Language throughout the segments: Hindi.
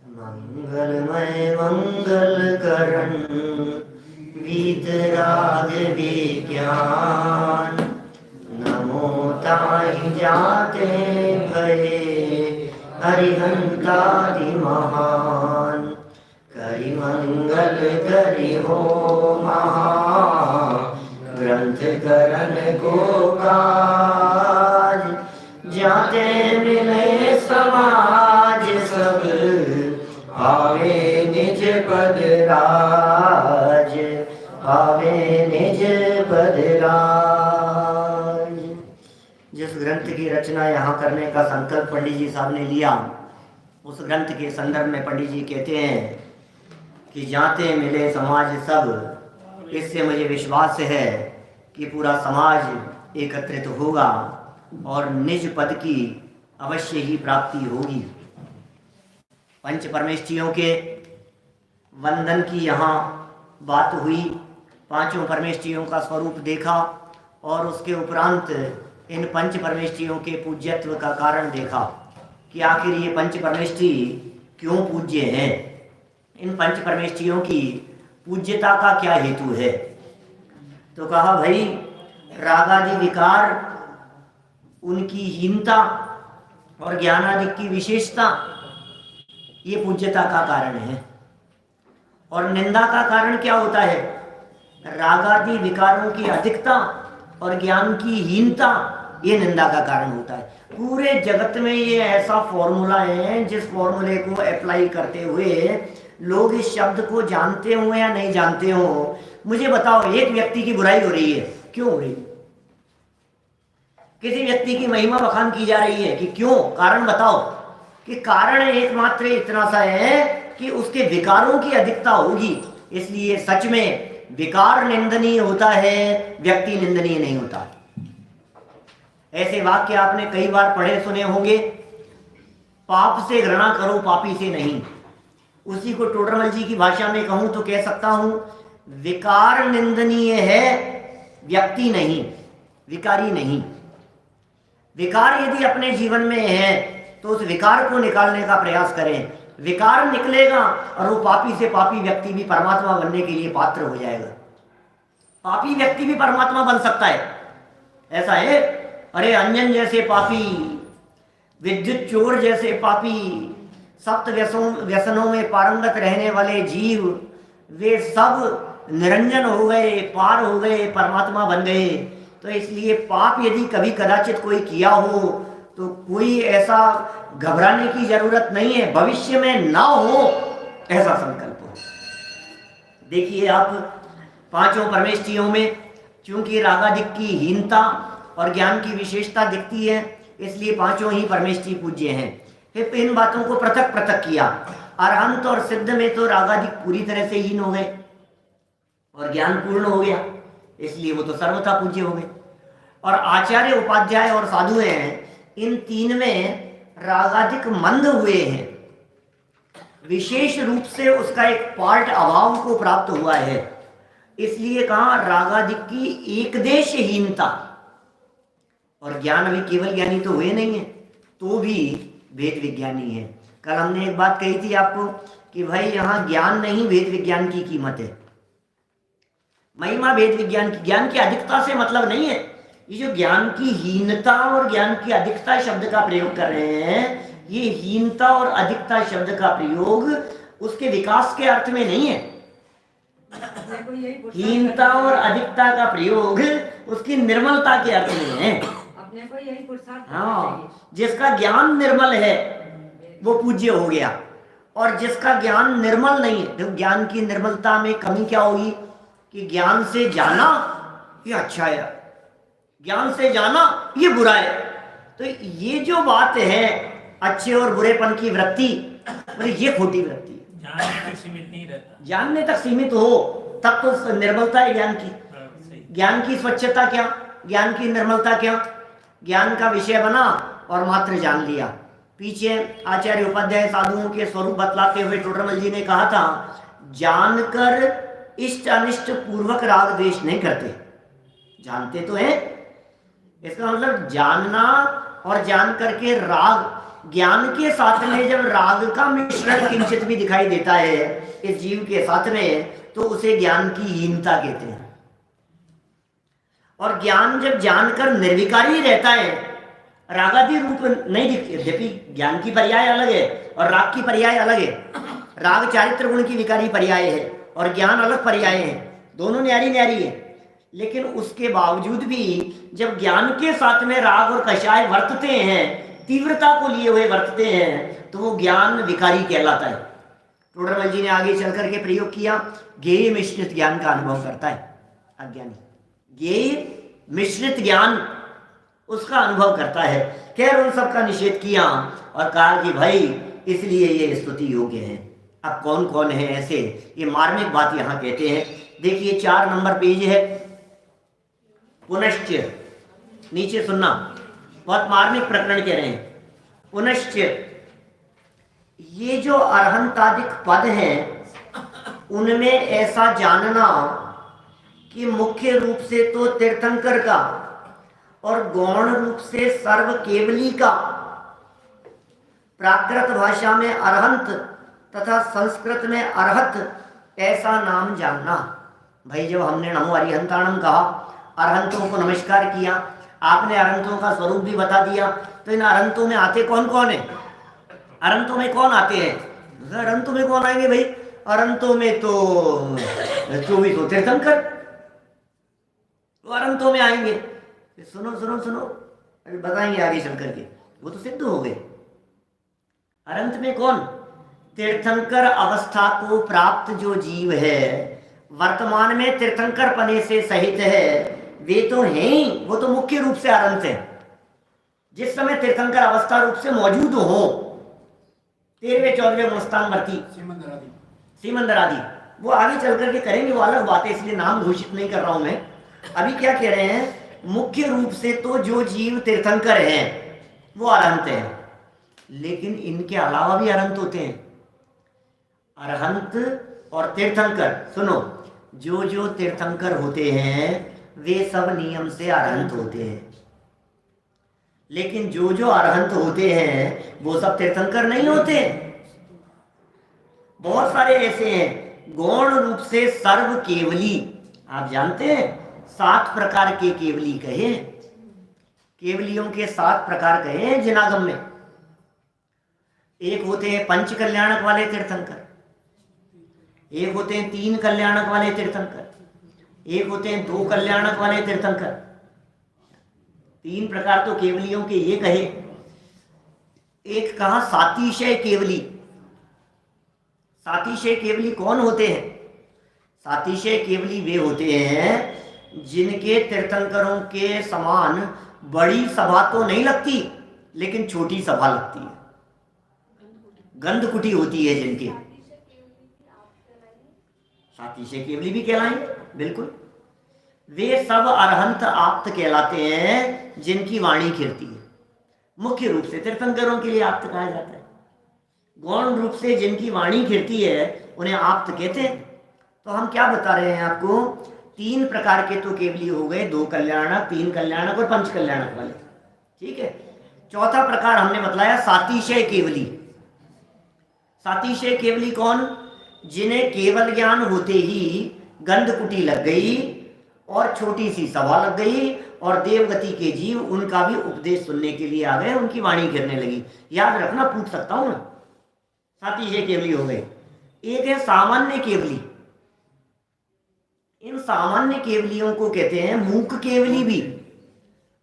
मंगलमय मंगल करण वीतराग विज्ञान। नमो ताहि जाते भये हरिहंतादि महान। करि मंगल करि हो महा ग्रंथ करण को काज। जाते मिले समाज सब आवे निज पद राज। आवे निज पद राज। जिस ग्रंथ की रचना यहाँ करने का संकल्प पंडित जी साहब ने लिया, उस ग्रंथ के संदर्भ में पंडित जी कहते हैं कि जाते मिले समाज सब, इससे मुझे विश्वास है कि पूरा समाज एकत्रित होगा और निज पद की अवश्य ही प्राप्ति होगी। पंच परमेष्ठियों के वंदन की यहाँ बात हुई, पांचों परमेष्ठियों का स्वरूप देखा और उसके उपरांत इन पंच परमेष्ठियों के पूज्यत्व का कारण देखा कि आखिर ये पंच परमेष्ठी क्यों पूज्य हैं। इन पंच परमेष्ठियों की पूज्यता का क्या हेतु है। तो कहा भाई, रागादि विकार, उनकी हीनता और ज्ञानादि की विशेषता, ये पूज्यता का कारण है। और निंदा का कारण क्या होता है? रागादि विकारों की अधिकता और ज्ञान की हीनता, ये निंदा का कारण होता है। पूरे जगत में ये ऐसा फॉर्मूला है जिस फॉर्मूले को अप्लाई करते हुए लोग इस शब्द को जानते हो या नहीं जानते हो, मुझे बताओ, एक व्यक्ति की बुराई हो रही है, क्यों हो रही है? किसी व्यक्ति की महिमा बखान की जा रही है कि क्यों? कारण बताओ। कि कारण एकमात्र इतना सा है कि उसके विकारों की अधिकता होगी। इसलिए सच में विकार निंदनीय होता है, व्यक्ति निंदनीय नहीं होता। ऐसे वाक्य आपने कई बार पढ़े सुने होंगे, पाप से घृणा करो, पापी से नहीं। उसी को टोडरमल जी की भाषा में कहूं तो कह सकता हूं, विकार निंदनीय है, व्यक्ति नहीं, विकारी नहीं। विकार यदि अपने जीवन में है तो उस विकार को निकालने का प्रयास करें। विकार निकलेगा और वो पापी से पापी व्यक्ति भी परमात्मा बनने के लिए पात्र हो जाएगा। पापी व्यक्ति भी परमात्मा बन सकता है, ऐसा है। अरे अंजन जैसे पापी, विद्युत चोर जैसे पापी, सप्त व्यसनों में पारंगत रहने वाले जीव, वे सब निरंजन हो गए, पार हो गए, परमात्मा बन गए। तो इसलिए पाप यदि कभी कदाचित कोई किया हो तो कोई ऐसा घबराने की जरूरत नहीं है, भविष्य में ना हो ऐसा संकल्प हो। देखिए आप, पांचों परमेष्ठियों में चूंकि रागादिक की हीनता और ज्ञान की विशेषता दिखती है, इसलिए पांचों ही परमेष्ठी पूज्य हैं। फिर इन बातों को पृथक पृथक किया। अरहंत और सिद्ध में तो रागादिक पूरी तरह से हीन हो गए और ज्ञान पूर्ण हो गया, इसलिए वो तो सर्वथा पूज्य हो गए। और आचार्य, उपाध्याय और साधु हैं, इन तीन में रागादिक मंद हुए हैं। विशेष रूप से उसका एक पार्ट अभाव को प्राप्त हुआ है, इसलिए कहा रागादिक की एकदेशहीनता। और ज्ञान भी केवल ज्ञानी तो हुए नहीं है, तो भी वेद विज्ञानी है। कल हमने एक बात कही थी आपको कि भाई यहाँ ज्ञान नहीं, वेद विज्ञान की कीमत है। महिमा वेद विज्ञान की, ज्ञान की अधिकता से मतलब नहीं है। ये जो ज्ञान की हीनता और ज्ञान की अधिकता शब्द का प्रयोग कर रहे हैं, ये हीनता और अधिकता शब्द का प्रयोग उसके विकास के अर्थ में नहीं है। हीनता और अधिकता का प्रयोग उसकी निर्मलता के अर्थ में है। हाँ, जिसका ज्ञान निर्मल है वो पूज्य हो गया, और जिसका ज्ञान निर्मल नहीं है, तो ज्ञान की निर्मलता में कमी क्या होगी कि ज्ञान से जाना ये अच्छा है, ज्ञान से जाना ये बुरा है। तो ये जो बात है अच्छे और बुरेपन की वृत्ति, ये खोटी वृत्ति है। जानने तक सीमित नहीं रहता। जानने तक सीमित हो तब तो निर्मलता है ज्ञान की। ज्ञान की स्वच्छता क्या, ज्ञान की निर्मलता क्या? ज्ञान का विषय बना और मात्र जान लिया। पीछे आचार्य उपाध्याय साधुओं के स्वरूप बतलाते हुए टोडरमल जी ने कहा था, जानकर इष्ट अनिष्ट पूर्वक राग द्वेष नहीं करते। जानते तो हैं, इसका मतलब जानना और जान करके राग ज्ञान के साथ में जब राग का मिश्रण किंचित भी दिखाई देता है इस जीव के साथ में, तो उसे ज्ञान की हीनता कहते हैं। और ज्ञान जब जानकर निर्विकारी रहता है, रागादि रूप नहीं दिखती, यद्यपि ज्ञान की पर्याय अलग है और राग की पर्याय अलग है। राग चारित्र गुण की विकारी पर्याय है और ज्ञान अलग पर्याय है, दोनों न्यारी न्यारी है। लेकिन उसके बावजूद भी जब ज्ञान के साथ में राग और कषाय वर्तते हैं, तीव्रता को लिए हुए वर्तते हैं, तो वो ज्ञान विकारी कहलाता है। टोडरमल जी ने आगे चल करके प्रयोग किया, ज्ञेय मिश्रित ज्ञान का अनुभव करता है अज्ञानी, ज्ञेय मिश्रित ज्ञान उसका अनुभव करता है। खैर उन सब का निषेध किया और कहा कि भाई इसलिए ये स्तुति योग्य है। अब कौन कौन है ऐसे, ये मार्मिक बात यहाँ कहते हैं। देखिए 4 नंबर पेज है, पुनश्च, नीचे सुनना, बहुत मार्मिक प्रकरण कह रहे हैं। पुनश्च, ये जो अरहंतादिक पद हैं उनमें ऐसा जानना कि मुख्य रूप से तो तीर्थंकर का और गौण रूप से सर्व केवली का, प्राकृत भाषा में अरहंत तथा संस्कृत में अरहत, ऐसा नाम जानना। भाई जब हमने नमो अरिहंताणम कहा, अरहंतों को नमस्कार किया, आपने अरहंतों का स्वरूप भी बता दिया, तो इन अरहंतों में आते कौन कौन है? अरहंतों में कौन आते हैं? अरहंतों में कौन आएंगे भाई? अरहंतों में तो 24 तीर्थंकर तो अरहंतों में आएंगे। सुनो सुनो सुनो, अभी बताएंगे आगे चल करके, वो तो सिद्ध हो गए। अरहंत में कौन? तीर्थंकर अवस्था को प्राप्त जो जीव है, वर्तमान में तीर्थंकर पने से सहित है, वे तो हैं ही, वो तो मुख्य रूप से अरहंत है। जिस समय तीर्थंकर अवस्था रूप से मौजूद हो, 13वें 14वें मस्तान भर्ती सीमंदर आदि, वो आगे चल करके करेंगे, वो अलग बात है, इसलिए नाम घोषित नहीं कर रहा हूं मैं। अभी क्या कह रहे हैं? मुख्य रूप से तो जो जीव तीर्थंकर हैं वो अरहंत हैं, लेकिन इनके अलावा भी अरहंत होते हैं। अरहंत और तीर्थंकर, सुनो, जो जो तीर्थंकर होते हैं वे सब नियम से अरहंत होते हैं, लेकिन जो जो अरहंत होते हैं वो सब तीर्थंकर नहीं होते। बहुत सारे ऐसे हैं गौण रूप से सर्व केवली। आप जानते हैं 7 प्रकार के केवली कहे, केवलियों के 7 प्रकार कहे हैं जिनागम में। एक होते हैं पंच कल्याणक वाले तीर्थंकर, एक होते हैं 3 कल्याणक वाले तीर्थंकर, एक होते हैं 2 कल्याणक वाले तीर्थंकर। 3 प्रकार तो केवलियों के ये कहे। एक कहा सातिशय केवली। सातिशय केवली कौन होते हैं? सातिशय केवली वे होते हैं जिनके तीर्थंकरों के समान बड़ी सभा तो नहीं लगती, लेकिन छोटी सभा लगती है, गंधकुटी होती है जिनके, सातिशय केवली भी कहलाएंगे। बिल्कुल, वे सब अरहंत आप्त कहलाते हैं जिनकी वाणी खिरती है। मुख्य रूप से तीर्थंकरों के लिए आप्त कहा जाता है। गौण रूप से जिनकी वाणी खिरती है उन्हें आप्त कहते हैं। तो हम क्या बता रहे हैं आपको? 3 प्रकार के तो केवली हो गए, 2 कल्याणक, 3 कल्याणक और पंच कल्याणक वाले, ठीक है। चौथा प्रकार हमने बतलाया सातिशय केवली। सातिशय केवली कौन? जिन्हें केवल ज्ञान होते ही गंधकुटी लग गई और छोटी सी सभा लग गई और देवगति के जीव उनका भी उपदेश सुनने के लिए आ गए, उनकी वाणी गिरने लगी। याद रखना, पूछ सकता हूं ना। सातिशय केवली हो गए। एक है सामान्य केवली। इन सामान्य केवलियों को कहते हैं मूक केवली भी।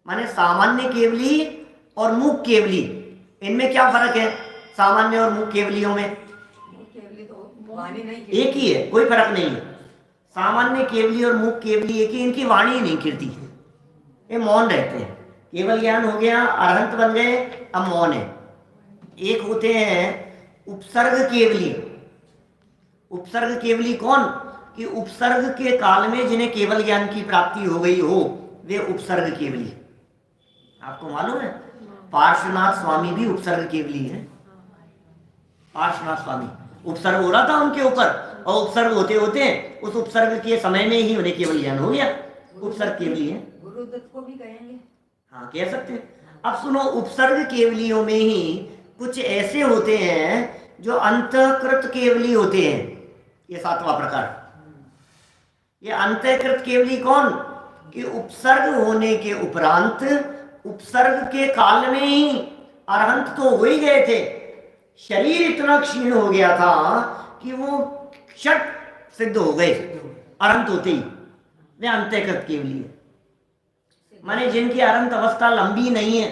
माने सामान्य केवली और मूक केवली, इनमें क्या फर्क है? सामान्य और मूक केवलियों में एक ही है, कोई फर्क नहीं है। सामान्य केवली और मूक केवली एक ही, इनकी वाणी नहीं खिलती, ये मौन रहते हैं। केवल ज्ञान हो गया, अरहंत बन गए, अब मौन है। एक होते हैं उपसर्ग केवली। उपसर्ग केवली कौन? कि उपसर्ग के काल में जिन्हें केवल ज्ञान की प्राप्ति हो गई हो, वे उपसर्ग केवली। आपको मालूम है पार्श्वनाथ स्वामी भी उपसर्ग केवली है। पार्श्वनाथ स्वामी उपसर्ग हो रहा था उनके ऊपर, और उपसर्ग होते होते उस उपसर्ग के समय में ही उन्हें केवल ज्ञान हो गया, उपसर्ग केवली है। गुरुदत्त को भी कहेंगे, हाँ कह सकते हैं। अब सुनो, उपसर्ग केवलियों में ही कुछ ऐसे होते हैं जो अंतःकृत केवली होते हैं। ये सातवां प्रकार। ये अंतःकृत केवली कौन? कि उपसर्ग होने के उपरांत, उपसर्ग के काल में ही अरहंत तो हो ही गए थे, शरीर इतना क्षीण हो गया था कि वो क्षट सिद्ध हो गए अरहंत होते ही। वे अंतःकृत केवली है, माने जिनकी अरहंत अवस्था लंबी नहीं है।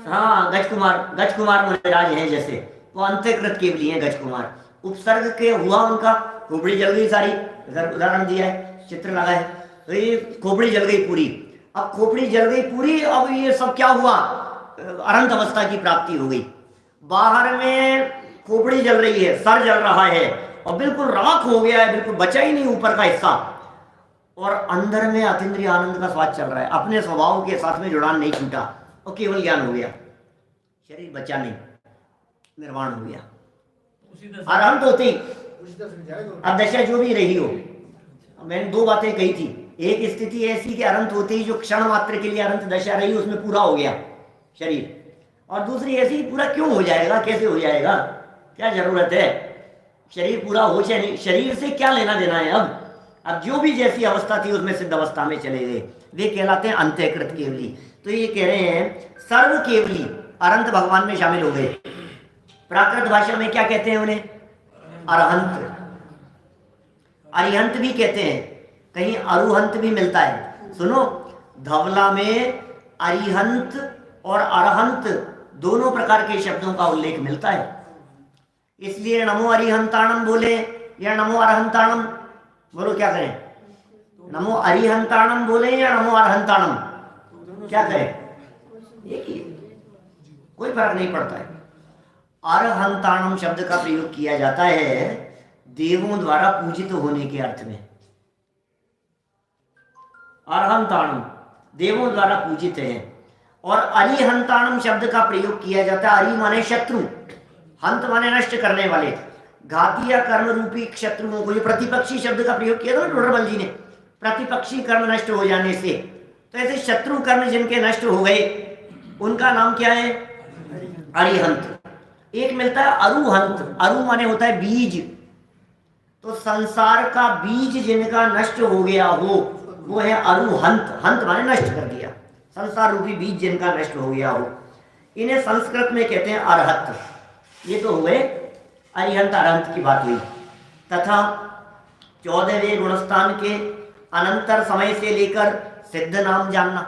हाँ, गज कुमार मुनिराज हैं जैसे, वो अंतःकृत केवली हैं गज कुमार। उपसर्ग के हुआ उनका, खोपड़ी जल गई सारी, उदाहरण दिया है, चित्र लगा है, तो ये खोपड़ी जल गई पूरी। अब खोपड़ी जल गई पूरी, अब ये सब क्या हुआ? अरहंत अवस्था की प्राप्ति हो गई। बाहर में खोपड़ी जल रही है, सर जल रहा है और बिल्कुल राख हो गया है, बिल्कुल बचा ही नहीं ऊपर का हिस्सा, और अंदर में अतीन्द्रिय आनंद का स्वाद चल रहा है, अपने स्वभाव के साथ में जुड़ान नहीं छूटा और केवल ज्ञान हो गया, शरीर बचा नहीं, निर्वाण हो गया। अरहंत होती अब दशा जो भी रही हो, मैंने दो बातें कही थी। एक स्थिति ऐसी कि अरहंत होते ही जो क्षण मात्र के लिए अरहंत दशा रही, उसमें पूरा हो गया शरीर, और दूसरी ऐसी पूरा क्यों हो जाएगा, कैसे हो जाएगा, क्या जरूरत है, शरीर पूरा हो चाहे नहीं, शरीर से क्या लेना देना है। अब जो भी जैसी अवस्था थी उसमें सिद्ध अवस्था में चले गए, वे कहलाते हैं अंतःकृत केवली। तो ये कह रहे हैं सर्व केवली अरहंत भगवान में शामिल हो गए। प्राकृत भाषा में क्या कहते हैं उन्हें? अरहंत। अरिहंत भी कहते हैं, कहीं अरुहंत भी मिलता है। सुनो, धवला में अरिहंत और अरहंत दोनों प्रकार के शब्दों का उल्लेख मिलता है। इसलिए नमो अरिहंताणम बोले या नमो अरहंताणम बोलो, क्या करें? नमो अरिहंताणम बोले या नमो अरहंताणम, क्या करें? एक ही, कोई फर्क नहीं पड़ता है। अरहंताणम शब्द का प्रयोग किया जाता है देवों द्वारा पूजित होने के अर्थ में। अरहंताणम देवों द्वारा पूजित है। और अरिहंताणम शब्द का प्रयोग किया जाता है, अरि माने शत्रु, हंत माने नष्ट करने वाले, घाती या कर्म रूपी शत्रुओं को। ये प्रतिपक्षी शब्द का प्रयोग किया था डोडरमल जी ने, प्रतिपक्षी कर्म नष्ट हो जाने से। तो ऐसे शत्रु कर्म जिनके नष्ट हो गए उनका नाम क्या है? अरिहंत। एक मिलता है अरुहंत, अरु माने होता है बीज, तो संसार का बीज जिनका नष्ट हो गया हो वो है अरुहंत। हंत माने नष्ट कर दिया, संसार रूपी बीज जिनका नष्ट हो गया हो, इन्हें संस्कृत में कहते हैं अरहत। ये तो हुए अरिहंत अरहंत की बात हुई। तथा 14वें गुणस्थान के अनंतर समय से लेकर सिद्ध नाम जानना।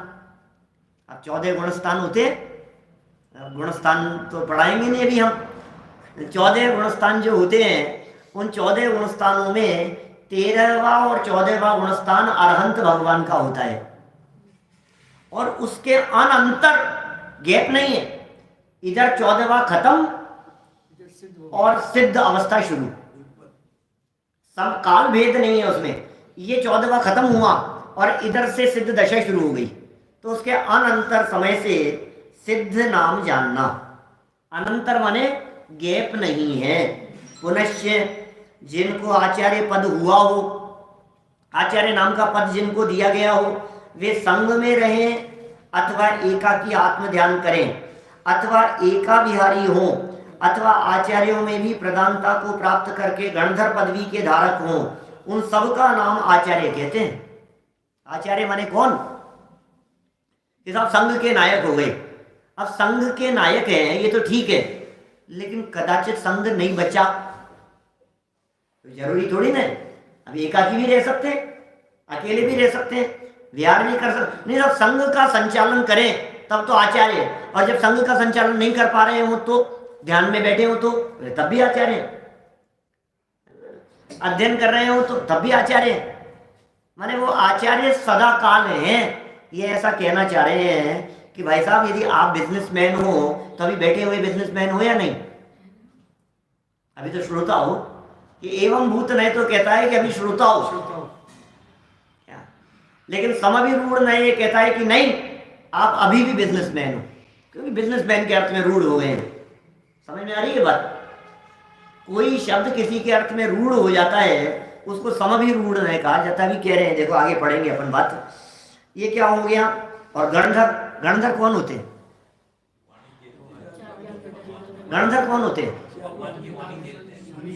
अब 14 गुणस्थान होते, गुणस्थान तो पढ़ाएंगे नहीं अभी हम। 14 गुणस्थान जो होते हैं, उन 14 गुणस्थानों में 13वां और 14वां गुणस्थान अरहंत भगवान का होता है, और उसके अनंतर गैप नहीं है, इधर 14वां खत्म और सिद्ध अवस्था शुरू, सब काल भेद नहीं है उसमें। ये 14वां खत्म हुआ और इधर से सिद्ध दशा शुरू हो गई, तो उसके अनंतर समय से सिद्ध नाम जानना। अनंतर माने गैप नहीं है। पुनश्च जिनको आचार्य पद हुआ हो, आचार्य नाम का पद जिनको दिया गया हो, वे संग में रहें अथवा एकाकी आत्म ध्यान करें, अथवा एका विहारी हो, अथवा आचार्यों में भी प्रधानता को प्राप्त करके गणधर पदवी के धारक हों, उन सब का नाम आचार्य कहते हैं। आचार्य माने कौन? कि साहब संघ के नायक हो गए। अब संघ के नायक हैं ये तो ठीक है, लेकिन कदाचित संघ नहीं बचा तो जरूरी थोड़ी ना। अब एकाकी भी रह सकते हैं, अकेले भी रह सकते हैं, विहार भी कर सकते नहीं। जब संघ का संचालन करें तब तो आचार्य, और जब संघ का संचालन नहीं कर पा रहे हो तो ध्यान में बैठे हो तो तब भी आचार्य, अध्ययन कर रहे हो तो तब भी आचार्य। माने वो आचार्य सदा काल हैं। ये ऐसा कहना चाह रहे हैं कि भाई साहब यदि आप बिजनेसमैन हो तो अभी बैठे हुए बिजनेसमैन हो या नहीं? अभी तो श्रोता हो, कि एवं भूत नहीं तो कहता है कि अभी श्रोता हो क्या, लेकिन समभिरूढ़ नहीं ये कहता है कि नहीं आप अभी भी बिजनेसमैन हो, क्योंकि बिजनेसमैन के अर्थ में रूढ़ हो गए हैं। समझ में आ रही है बात? कोई शब्द किसी के अर्थ में रूढ़ हो जाता है उसको समभिरूढ़ नहीं कहा जाता। भी कह रहे हैं, देखो आगे पढ़ेंगे अपन बात। ये क्या हो गया? और गणधर, गणधर कौन होते हैं? गणधर कौन होते हैं?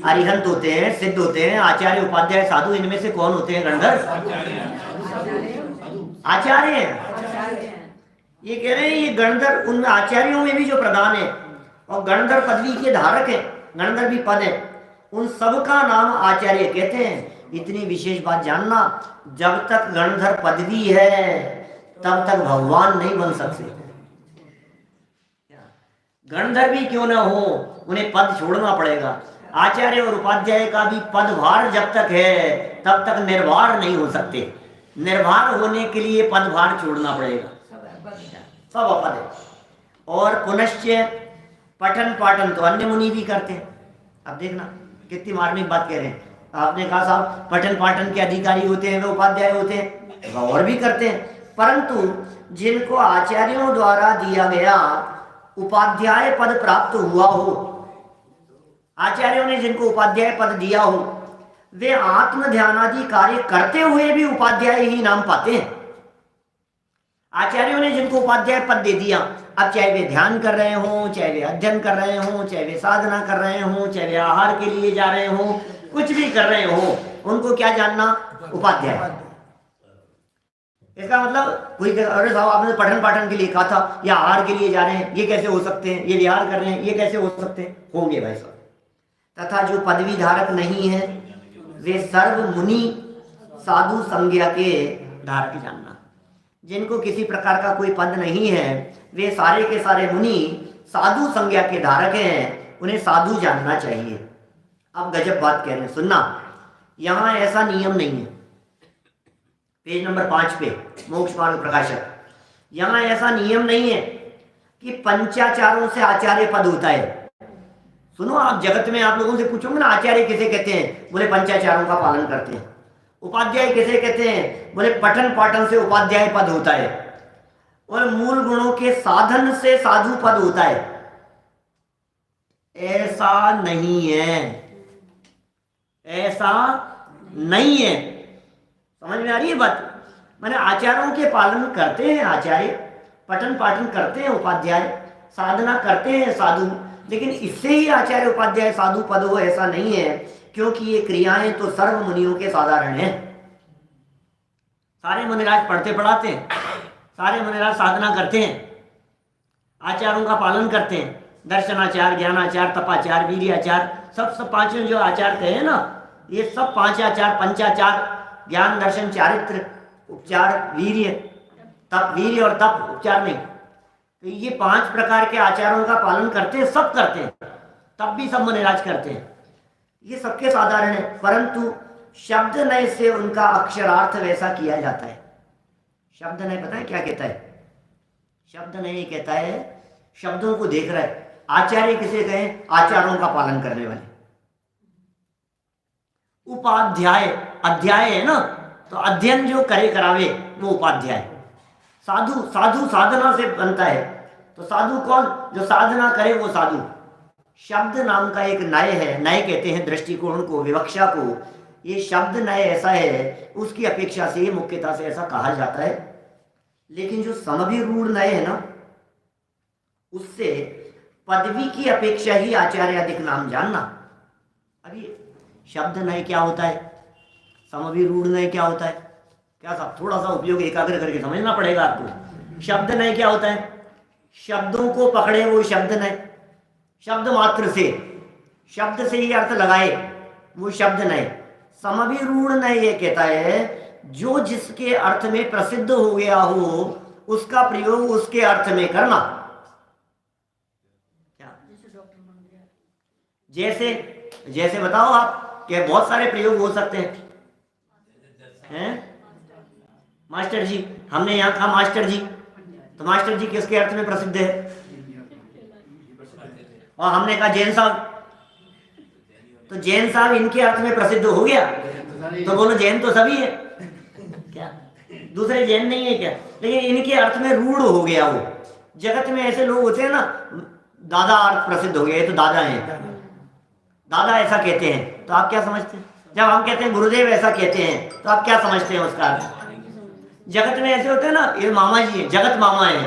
अरिहंत होते हैं, सिद्ध होते हैं, आचार्य, उपाध्याय, साधु, इनमें से कौन होते हैं गणधर? आचार्य हैं। ये कह रहे हैं ये गणधर उनमें आचार्यों में भी जो प्रधान है और गणधर पदवी के धारक है, गणधर भी पद है, उन सब का नाम आचार्य कहते हैं। इतनी विशेष बात जानना, जब तक गणधर पदवी है तब तक भगवान नहीं बन सकते। गणधर भी क्यों ना हो, उन्हें पद छोड़ना पड़ेगा। आचार्य और उपाध्याय का भी पदभार जब तक है तब तक निर्भार नहीं हो सकते। निर्भार होने के लिए पदभार छोड़ना पड़ेगा, सब अपद है। और पुनश्च पठन पाठन तो अन्य मुनि भी करते हैं। अब देखना कितनी मार्मिक बात कह रहे हैं। आपने कहा साहब पठन पाठन के अधिकारी होते हैं, वे उपाध्याय होते हैं, और भी करते हैं, परंतु जिनको आचार्यों द्वारा दिया गया उपाध्याय पद प्राप्त हुआ हो, आचार्यों ने जिनको उपाध्याय पद दिया हो, वे आत्म ध्यानादि कार्य करते हुए भी उपाध्याय ही नाम पाते हैं। आचार्यों ने जिनको उपाध्याय पद दे दिया, अब चाहे वे ध्यान कर रहे हों, चाहे वे अध्ययन कर रहे हों, चाहे वे साधना कर रहे हों, चाहे वे आहार के लिए जा रहे हों, कुछ भी कर रहे हों, उनको क्या जानना? उपाध्याय। इसका मतलब कोई अरे साहब आपने पठन पाठन के लिए कहा था, या आहार के लिए जा रहे हैं, ये कैसे हो सकते हैं? ये विहार कर रहे हैं, ये कैसे हो सकते हैं? होंगे भाई साहब। तथा जो पदवी धारक नहीं है वे सर्व मुनि साधु संज्ञा के धारक जानना। जिनको किसी प्रकार का कोई पद नहीं है वे सारे के सारे मुनि साधु संज्ञा के धारक हैं, उन्हें साधु जानना चाहिए। अब गजब बात कह रहे हैं, सुनना। यहाँ ऐसा नियम नहीं है, पेज नंबर 5 पे मोक्ष मार्ग प्रकाशक, यहाँ ऐसा नियम नहीं है कि पंचाचारों से आचार्य पद होता है। सुनो, आप जगत में आप लोगों से पूछोगे ना आचार्य किसे कहते हैं, बोले पंचाचारों का पालन करते हैं। उपाध्याय किसे कहते हैं, बोले पठन पाठन से उपाध्याय पद होता है। और मूल गुणों के साधन से साधु पद होता है। ऐसा नहीं है, ऐसा नहीं है। समझ में आ रही है बात? माने आचार्यों के पालन करते हैं आचार्य, पठन पाठन करते हैं उपाध्याय, साधना करते हैं साधु, लेकिन इससे ही आचार्य उपाध्याय साधु पद हो ऐसा नहीं है, क्योंकि ये क्रियाएं तो सर्व मुनियों के साधारण हैं। सारे मुनिराज पढ़ते पढ़ाते हैं, सारे मुनिराज साधना करते हैं, आचारों का पालन करते हैं, दर्शनाचार, ज्ञानाचार, तपाचार, वीर्याचार, सब पांचों जो आचार कहे हैं ना, ये सब 5 आचार, पंचाचार, ज्ञान, दर्शन, चारित्र, उपचार, वीर्य, तप, वीर्य और तप, उपचार नहीं, तो ये 5 प्रकार के आचारों का पालन करते हैं, सब करते हैं, तब भी सब मुनिराज करते हैं। ये सबके साधारण है, परंतु शब्द नय से उनका अक्षरार्थ वैसा किया जाता है। शब्द नय पता है क्या कहता है? शब्द नय कहता है शब्दों को देख रहा है। आचार्य किसे कहें? आचारों का पालन करने वाले। उपाध्याय, अध्याय है ना, तो अध्ययन जो करे करावे वो उपाध्याय। साधु, साधु साधना से बनता है, तो साधु कौन? जो साधना करे वो साधु। शब्द नाम का एक नय है, नय कहते हैं दृष्टिकोण को, विवक्षा को। ये शब्द नय ऐसा है, उसकी अपेक्षा से मुख्यता से ऐसा कहा जाता है। लेकिन जो समभिरूढ़ नय है ना, उससे पदवी की अपेक्षा ही आचार्य अधिक नाम जानना। अभी शब्द नय क्या होता है, समभिरूढ़ नय क्या होता है, क्या साहब थोड़ा सा उपयोग एकाग्र करके समझना पड़ेगा आपको। शब्द नय क्या होता है? शब्दों को पकड़े वो शब्द नय, शब्द मात्र से, शब्द से ही अर्थ लगाए वो शब्द नय। समभिरूढ़ नय ये कहता है जो जिसके अर्थ में प्रसिद्ध हो गया हो उसका प्रयोग उसके अर्थ में करना। क्या? जैसे जैसे बताओ आप, क्या बहुत सारे प्रयोग हो सकते हैं? मास्टर जी, हमने यहाँ कहा मास्टर जी, तो मास्टर जी किसके अर्थ में प्रसिद्ध है? और हमने कहा जैन साहब, तो जैन साहब इनके अर्थ में प्रसिद्ध हो गया, तो बोलो जैन तो सभी है क्या? दूसरे जैन नहीं है क्या? लेकिन इनके अर्थ में रूढ़ हो गया वो। जगत में ऐसे लोग होते हैं ना, दादा अर्थ प्रसिद्ध हो गया, ये तो दादा है, दादा ऐसा कहते हैं, तो आप क्या समझते हैं? जब हम कहते हैं गुरुदेव ऐसा कहते हैं, तो आप क्या समझते हैं उसका अर्थ? जगत में ऐसे होते हैं ना, ये मामा जी है, जगत मामा है,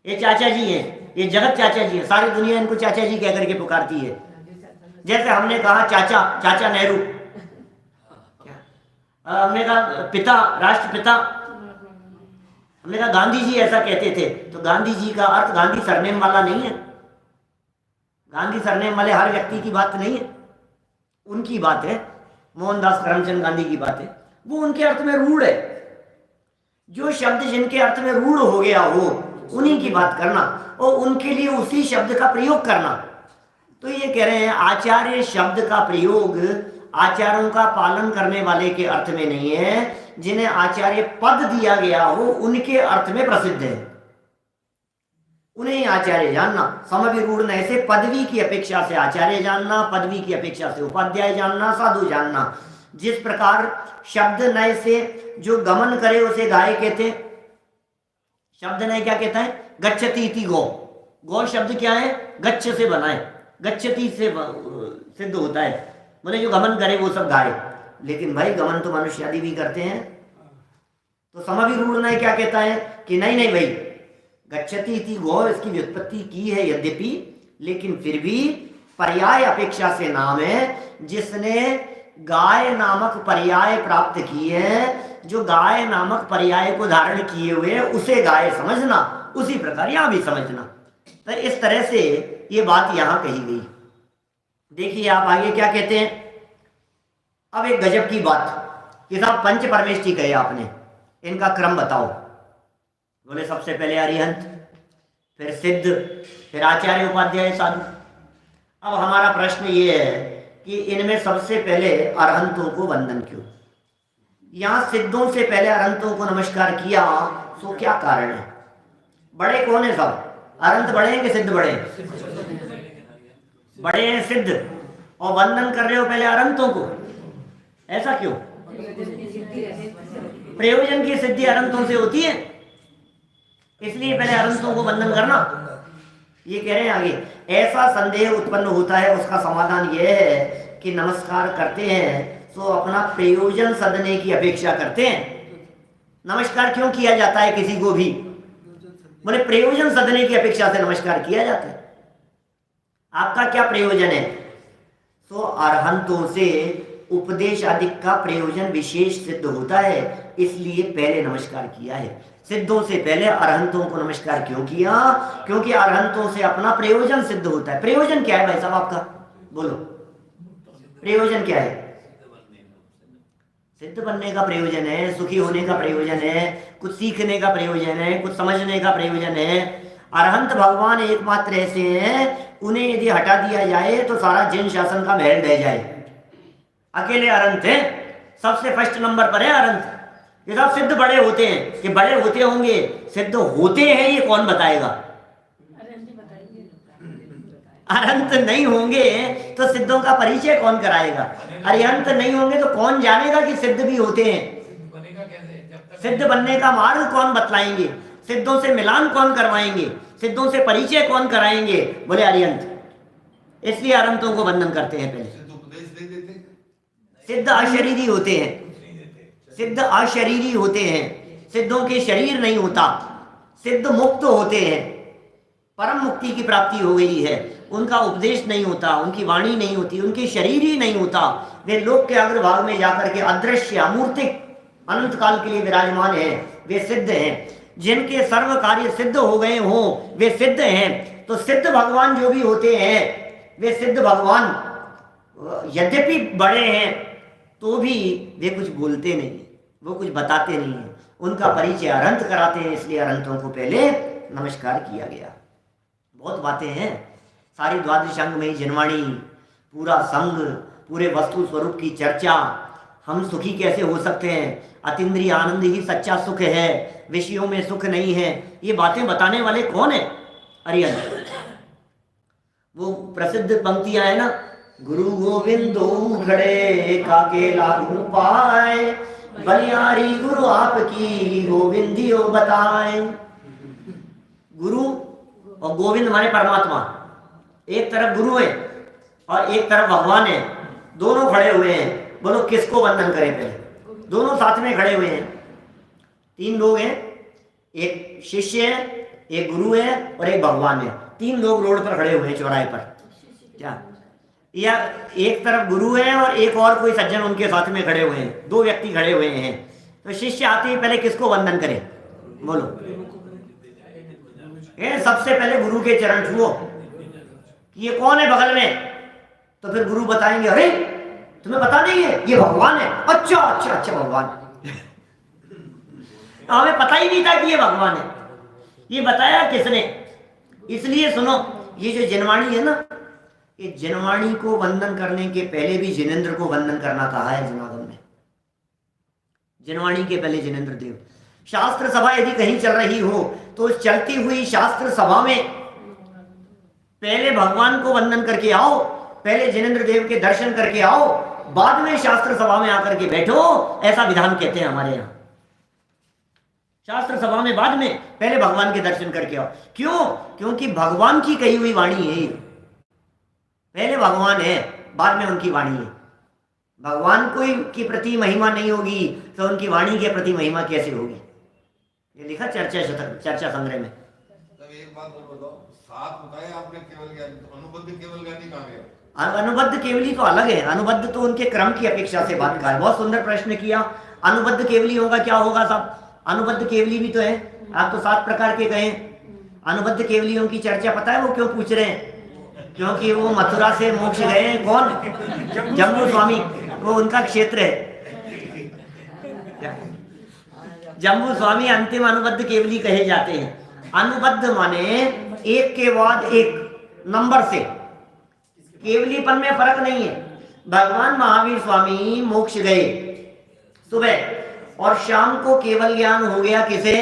ये चाचा जी हैं, ये जगत चाचा जी है, सारी दुनिया इनको चाचा जी कह करके पुकारती है। जैसे हमने कहा चाचा, चाचा नेहरू, हमने कहा पिता, राष्ट्रपिता, हमने कहा गांधी जी ऐसा कहते थे, तो गांधी जी का अर्थ गांधी सरनेम वाला नहीं है। गांधी सरनेम वाले हर व्यक्ति की बात नहीं है, उनकी बात है, मोहनदास करमचंद गांधी की बात है, वो उनके अर्थ में रूढ़ है। जो शब्द जिनके अर्थ में रूढ़ हो गया हो उन्हीं की बात करना और उनके लिए उसी शब्द का प्रयोग करना। तो ये कह रहे हैं आचार्य शब्द का प्रयोग आचार्यों का पालन करने वाले के अर्थ में नहीं है, जिन्हें आचार्य पद दिया गया हो उनके अर्थ में प्रसिद्ध है, उन्हें आचार्य जानना। समविरूढ़ से पदवी की अपेक्षा से आचार्य जानना, पदवी की अपेक्षा से उपाध्याय जानना, साधु जानना। जिस प्रकार शब्द नय से जो गमन करे उसे गाय कहते हैं। शब्द नय क्या कहता है? गच्छति इति गौ। गौ शब्द क्या है? गच्छ से बना है, गच्छति से सिद्ध होता है, बोले जो गमन करे वो सब गाय। लेकिन भाई गमन तो मनुष्य आदि भी करते हैं। तो समविरूढ़ नय क्या कहता है कि नहीं नहीं भाई, गच्छति इति गौ इसकी व्युत्पत्ति की है यद्यपि, लेकिन फिर भी पर्याय अपेक्षा से नाम है। जिसने गाय नामक पर्याय प्राप्त की है, जो गाय नामक पर्याय को धारण किए हुए उसे गाय समझना, उसी प्रकार यहां भी समझना। तो इस तरह से ये बात यहां कही गई। देखिए आप आगे क्या कहते हैं। अब एक गजब की बात कि साहब पंच परमेष्ठी कहे आपने, इनका क्रम बताओ। बोले सबसे पहले अरिहंत, फिर सिद्ध, फिर आचार्य, उपाध्याय, साधु। अब हमारा प्रश्न ये है कि इनमें सबसे पहले अरहंतों को वंदन क्यों? यहां सिद्धों से पहले अरहंतों को नमस्कार किया, तो क्या कारण है? बड़े कौन है सब? अरहंत बड़े हैं कि सिद्ध बड़े हैं? बड़े हैं सिद्ध, और वंदन कर रहे हो पहले अरहंतों को, ऐसा क्यों? प्रयोजन की सिद्धि अरहंतों से होती है, इसलिए पहले अरहंतों को वंदन करना। ये कह रहे हैं आगे, ऐसा संदेह उत्पन्न होता है, उसका समाधान यह है कि नमस्कार करते हैं तो अपना प्रयोजन सदने की अपेक्षा करते हैं। नमस्कार क्यों किया जाता है किसी को भी? बोले प्रयोजन सदने की अपेक्षा से नमस्कार किया जाता है। आपका क्या प्रयोजन है? तो अरहंतों से उपदेश आदि का प्रयोजन विशेष सिद्ध होता है, इसलिए पहले नमस्कार किया है। सिद्धों से पहले अरहंतों को नमस्कार क्यों किया? क्योंकि अरहंतों से अपना प्रयोजन सिद्ध होता है। प्रयोजन क्या है भाई साहब आपका? बोलो, प्रयोजन क्या है? सिद्ध बनने का प्रयोजन है, सुखी होने का प्रयोजन है, कुछ सीखने का प्रयोजन है, कुछ समझने का प्रयोजन है। अरहंत भगवान एकमात्र ऐसे हैं, उन्हें यदि हटा दिया जाए तो सारा जैन शासन का महल ढह जाए। अकेले अरहंत हैं, सबसे फर्स्ट नंबर पर है अरहंत। ये सब सिद्ध बड़े होते हैं कि बड़े होते होंगे, सिद्ध होते हैं ये कौन बताएगा? अरहंत नहीं होंगे तो सिद्धों का परिचय कौन कराएगा? अरिहंत नहीं होंगे तो कौन जानेगा कि सिद्ध भी होते हैं? सिद्ध बनने का मार्ग कौन बतलाएंगे? सिद्धों से मिलान कौन करवाएंगे? सिद्धों से परिचय कौन कराएंगे? बोले अरिहंत। इसलिए अरहंतों को वंदन करते हैं पहले। सिद्ध अशरीरी होते हैं, सिद्ध अशरीरी होते हैं, सिद्धों के शरीर नहीं होता, सिद्ध मुक्त होते हैं, परम मुक्ति की प्राप्ति हो गई है, उनका उपदेश नहीं होता, उनकी वाणी नहीं होती, उनके शरीर ही नहीं होता, वे लोक के अग्रभाग में जाकर के अदृश्य अमूर्तिक अनंत काल के लिए विराजमान है, वे सिद्ध हैं। जिनके सर्व कार्य सिद्ध हो गए हों वे सिद्ध हैं। तो सिद्ध भगवान जो भी होते हैं वे सिद्ध भगवान यद्यपि बड़े हैं तो भी वे कुछ बोलते नहीं, वो कुछ बताते नहीं है, उनका परिचय अरहंत कराते हैं, इसलिए अरहंतों को पहले नमस्कार किया गया। बहुत बातें हैं, सारी द्वादश अंग में जिनवाणी, पूरा संग, पूरे वस्तु स्वरूप की चर्चा, हम सुखी कैसे हो सकते हैं, अतीन्द्रिय आनंद ही सच्चा सुख है, विषयों में सुख नहीं है, ये बातें बताने वाले कौन है? अरिहंत। वो प्रसिद्ध पंक्तियां है ना, गुरु गोविंदो खड़े काके लागू पाए, बलियारी गुरु आपकी गोविंदियो बताए। गुरु और गोविंद माने परमात्मा, एक तरफ गुरु है और एक तरफ भगवान है, दोनों खड़े हुए हैं। बोलो किसको वंदन करें? पहले दोनों साथ में खड़े हुए हैं, तीन लोग हैं, एक शिष्य है, एक गुरु है और एक भगवान है, 3 लोग रोड पर खड़े हुए हैं चौराहे पर, क्या, या एक तरफ गुरु है और एक और कोई सज्जन उनके साथ में खड़े हुए हैं, 2 व्यक्ति खड़े हुए हैं। तो शिष्य आते ही पहले किसको वंदन करे, बोलो? सबसे पहले गुरु के चरण छुओ कि ये कौन है बगल में, तो फिर गुरु बताएंगे, अरे तुम्हें पता नहीं है ये भगवान है, अच्छा अच्छा अच्छा भगवान। हमें पता ही नहीं था कि ये भगवान है, ये बताया किसने? इसलिए सुनो, ये जो जिनवाणी है ना, ये जिनवाणी को वंदन करने के पहले भी जिनेंद्र को वंदन करना कहा है जनागम ने। जिनवाणी के पहले जिनेंद्र देव। शास्त्र सभा यदि कहीं चल रही हो तो उस चलती हुई शास्त्र सभा में पहले भगवान को वंदन करके आओ, पहले जिनेंद्र देव के दर्शन करके आओ, बाद में शास्त्र सभा में आकर के बैठो, ऐसा विधान कहते हैं हमारे यहाँ। शास्त्र सभा में बाद में, पहले भगवान के दर्शन करके आओ। क्यों? क्योंकि भगवान की कही हुई वाणी है, पहले भगवान है बाद में उनकी वाणी है। भगवान कोई की प्रति महिमा नहीं होगी तो उनकी वाणी के प्रति महिमा कैसे होगी? ये लिखा चर्चा संग्रह में। तब एक बात और बताओ, साथ बताया आपने केवल ज्ञानी, तो अनुबद्ध केवल ज्ञानी कहाँ गया? अनुबद्ध केवली तो अलग है, अनुबद्ध तो उनके क्रम की अपेक्षा से बात का है। बहुत सुंदर प्रश्न किया। अनुबद्ध केवली होगा, क्या होगा साहब? अनुबद्ध केवली भी तो है, आप तो 7 प्रकार के गए। अनुबद्ध केवलियों की चर्चा पता है वो क्यों पूछ रहे हैं? क्योंकि वो मथुरा से मोक्ष गए हैं। कौन? जम्बू स्वामी, वो उनका क्षेत्र है। जम्बू स्वामी अंतिम अनुबद्ध केवली कहे जाते हैं। अनुबद्ध माने एक के बाद एक नंबर से, केवलीपन में फर्क नहीं है। भगवान महावीर स्वामी मोक्ष गए सुबह और शाम को केवल ज्ञान हो गया किसे?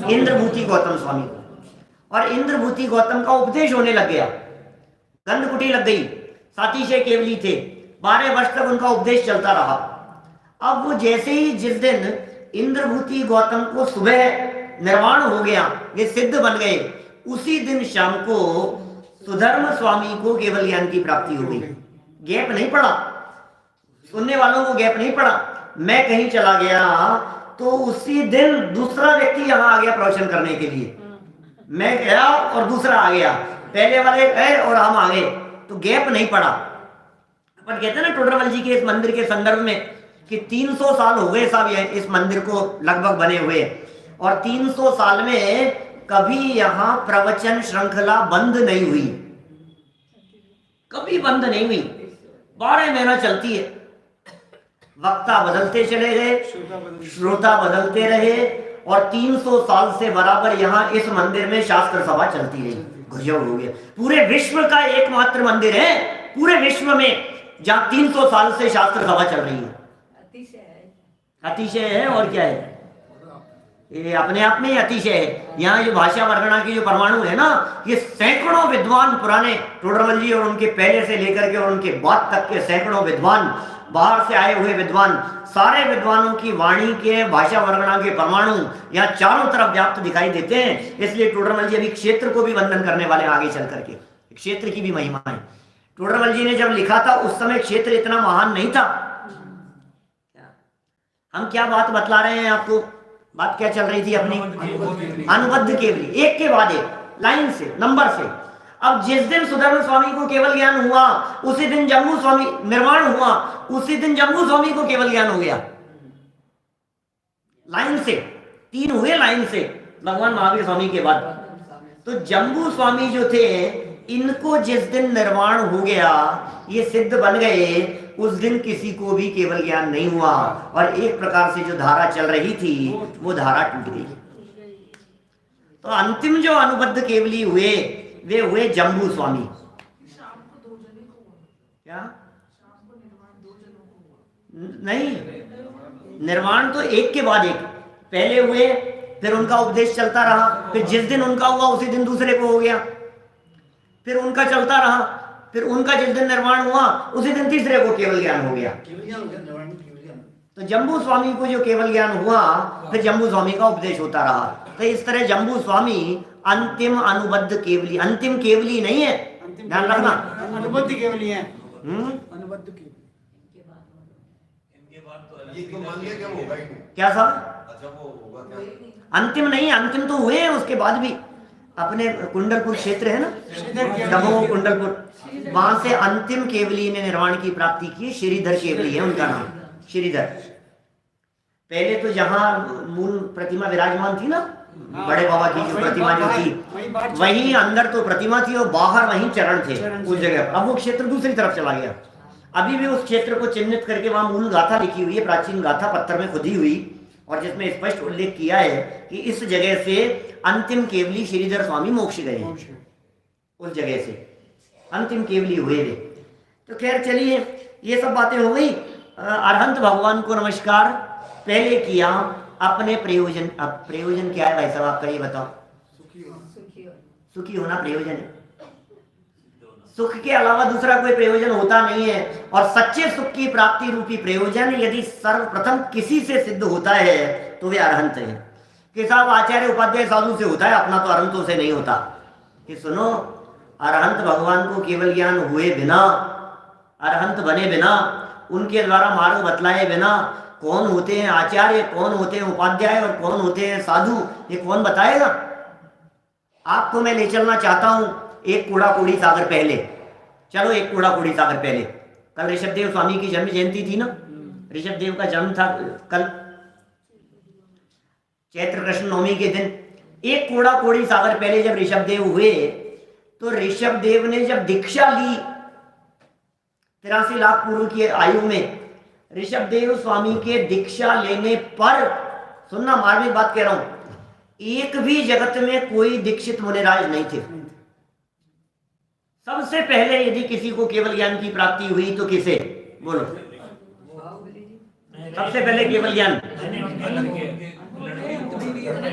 इंद्रभूति गौतम स्वामी को। और इंद्रभूति गौतम का उपदेश होने लग गया, गंधकुटी लग गई, सातिशय केवली थे, 12 वर्ष तक उनका उपदेश चलता रहा। अब वो जैसे ही जिस दिन इंद्रभूति गौतम को सुबह निर्वाण हो गया, ये सिद्ध बन गए, उसी दिन शाम को सुधर्म स्वामी को केवल ज्ञान की प्राप्ति हो गई। गैप नहीं पड़ा, सुनने वालों को गैप नहीं पड़ा। मैं कहीं चला गया तो उसी दिन दूसरा व्यक्ति यहां आ गया प्रवचन करने के लिए। मैं गया और दूसरा आ गया, पहले वाले गए और हम आ गए, तो गैप नहीं पड़ा। अपन कहते हैं ना टोडरमल जी के इस मंदिर के संदर्भ में कि 300 साल हो गए साहब इस मंदिर को लगभग बने हुए, और 300 साल में कभी यहां प्रवचन श्रृंखला बंद नहीं हुई, कभी बंद नहीं हुई, 12 महीना चलती है। वक्ता बदलते चले गए, श्रोता बदलते रहे, और 300 साल से बराबर यहाँ इस मंदिर में शास्त्र सभा चलती रही। गजब हो गया। पूरे विश्व का एकमात्र मंदिर है पूरे विश्व में जहाँ 300 साल से शास्त्र सभा चल रही है। अतिशय है और क्या है, ये अपने आप में ही अतिशय है। यहाँ जो भाषा वर्णना की जो परमाणु है ना, ये सैकड़ों विद्वान पुराने टोडरमल जी और उनके पहले से लेकर के और उनके बाद तक के सैकड़ों विद्वान, बाहर से आए हुए विद्वान, सारे विद्वानों की वाणी के भाषा वर्णना के परमाणु यहाँ चारों तरफ व्याप्त दिखाई देते हैं। इसलिए टोडरमल जी अभी क्षेत्र को भी वंदन करने वाले आगे चल करके, क्षेत्र की भी महिमा है। टोडरमल जी ने जब लिखा था उस समय क्षेत्र इतना महान नहीं था। हम क्या बात बतला रहे हैं आपको, बात क्या चल रही थी अपनी? अनुबद्ध केवली, एक के बाद एक, लाइन से, नंबर से। अब जिस दिन सुधर्म स्वामी को केवल ज्ञान हुआ उसी दिन जम्बू स्वामी निर्माण हुआ, उसी दिन जम्बू स्वामी को केवल ज्ञान हो गया। लाइन से 3 हुए, लाइन से भगवान महावीर स्वामी के बाद। तो जम्बू स्वामी जो थे, इनको जिस दिन निर्माण हो गया, ये सिद्ध बन गए, उस दिन किसी को भी केवल ज्ञान नहीं हुआ, और एक प्रकार से जो धारा चल रही थी वो धारा टूट गई। तो अंतिम जो अनुबद्ध केवली हुए वे हुए जम्बू स्वामी। क्या? नहीं, निर्माण तो एक के बाद एक, पहले हुए, फिर उनका उपदेश चलता रहा, फिर जिस दिन उनका हुआ उसी दिन दूसरे को हो गया, फिर उनका चलता रहा, फिर उनका जिस दिन निर्माण हुआ उसी दिन तीसरे को केवल ज्ञान हो गया। तो जम्बू स्वामी को जो केवल ज्ञान हुआ, फिर जम्बू स्वामी का उपदेश होता रहा। तो इस तरह जम्बू स्वामी अंतिम अनुबद्ध केवली, अंतिम केवली नहीं है, ध्यान रखना, अनुबद्ध केवली है। अनुबद्ध केवली क्या साहब? अच्छा वो होगा क्या? अंतिम नहीं, अंतिम तो हुए हैं उसके बाद भी, अपने कुंडलपुर क्षेत्र है ना, श्रीधर दमोह कुंडलपुर, वहां से अंतिम केवली ने निर्वाण की प्राप्ति की। श्रीधर केवली है उनका नाम, श्रीधर। पहले तो जहाँ मूल प्रतिमा विराजमान थी ना, बड़े बाबा की जो प्रतिमा जो थी, वहीं अंदर तो प्रतिमा थी और बाहर वहीं चरण थे उस जगह। अब वो क्षेत्र दूसरी तरफ चला गया। अभी भी उस क्षेत्र को चिन्हित करके वहां मूल गाथा लिखी हुई है, प्राचीन गाथा पत्थर में खुदी हुई, और जिसमें स्पष्ट उल्लेख किया है कि इस जगह से अंतिम केवली श्रीधर स्वामी मोक्ष गए हैं। उस जगह से अंतिम केवली हुए थे। तो खैर चलिए, ये सब बातें हो गई। अरहंत भगवान को नमस्कार पहले किया अपने प्रयोजन। अब प्रयोजन क्या है भाई साहब, आपका ये बताओ। सुखी होना प्रयोजन है। सुख के अलावा दूसरा कोई प्रयोजन होता नहीं है। और सच्चे सुख की प्राप्ति रूपी प्रयोजन यदि सर्वप्रथम किसी से सिद्ध होता है तो वे अरहंत है। कि साहब आचार्य उपाध्याय साधु से होता है, अपना तो अरहंतों से नहीं होता। कि सुनो, अरहंत भगवान को केवल ज्ञान हुए बिना, अरहंत बने बिना, उनके द्वारा मार्ग बतलाए बिना कौन होते हैं आचार्य, कौन होते हैं उपाध्याय और कौन होते हैं साधु, ये कौन बताएगा। आपको मैं ले चलना चाहता हूं एक कूड़ा कूड़ी सागर पहले। चलो एक कूड़ा कूड़ी सागर पहले। कल ऋषभदेव स्वामी की जन्म जयंती थी ना, ऋषभदेव का जन्म था कल चैत्र कृष्ण नवमी के दिन। एक कूड़ा कूड़ी सागर पहले जब ऋषभदेव हुए तो ऋषभदेव ने जब दीक्षा ली 83 लाख पूर्व की आयु में, ऋषभदेव स्वामी के दीक्षा लेने पर, सुनना मार्मिक बात कह रहा हूं, एक भी जगत में कोई दीक्षित मुनिराज नहीं थे। सबसे पहले यदि किसी को केवल ज्ञान की प्राप्ति हुई तो किसे बोलो? सबसे पहले केवल ज्ञान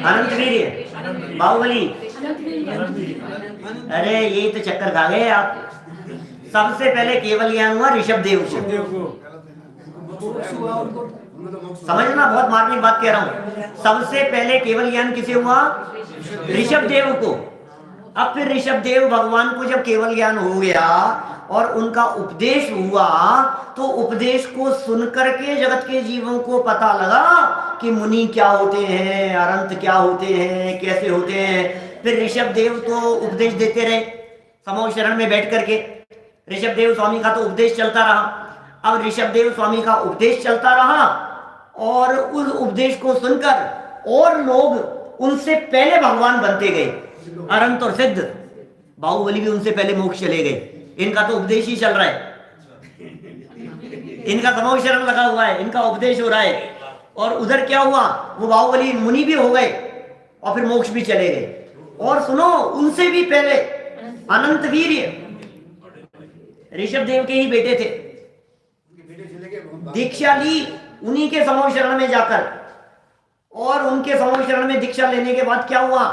अनंत वीर्य बाहुबली। अरे ये तो चक्कर खा गए आप। सबसे पहले केवल ज्ञान हुआ ऋषभदेव से। समझना, बहुत मार्मिक बात कह रहा हूं। सबसे पहले केवल ज्ञान किसे हुआ? ऋषभदेव को। अब फिर ऋषभदेव भगवान को जब केवल ज्ञान हो गया और उनका उपदेश हुआ तो उपदेश को सुनकर के जगत के जीवों को पता लगा कि मुनि क्या होते हैं, अरंत क्या होते हैं, कैसे होते हैं। फिर ऋषभदेव तो उपदेश देते रहे समूह शरण में बैठ करके। ऋषभदेव स्वामी का तो उपदेश चलता रहा। अब ऋषभदेव स्वामी का उपदेश चलता रहा और उस उपदेश को सुनकर और लोग उनसे पहले भगवान बनते गए, अनंत और सिद्ध। बाहुबली भी उनसे पहले मोक्ष चले गए। इनका तो उपदेश ही चल रहा है, इनका समूह शरण लगा हुआ है, इनका उपदेश हो रहा है। और उधर क्या हुआ, वो बाहुबली मुनि भी हो गए और फिर मोक्ष भी चले गए। और सुनो, उनसे भी पहले अनंत वीर्य ऋषभदेव के ही बेटे थे, दीक्षा ली उन्हीं के समूह शरण में जाकर। और उनके समूह शरण में दीक्षा लेने के बाद क्या हुआ,